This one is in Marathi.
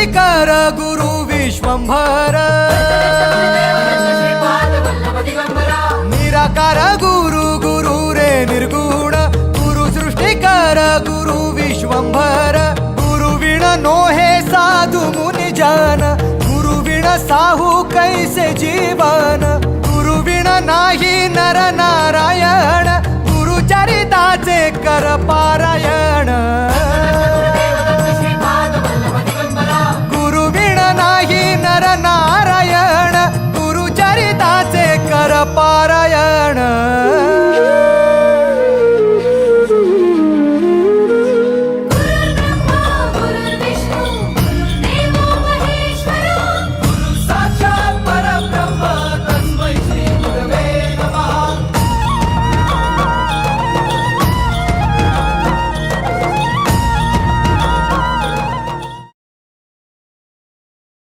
सृष्टिकर गुरु विश्वंभर निराकार गुरु गुरु रे निर्गुण गुरु सृष्टिकर गुरु विश्वंभर गुरु विण नोहे साधु मुनि जन गुरु विण साहू कैसे जीवन गुरु विण नाही नर नारायण गुरु चरिताचे कर पारायण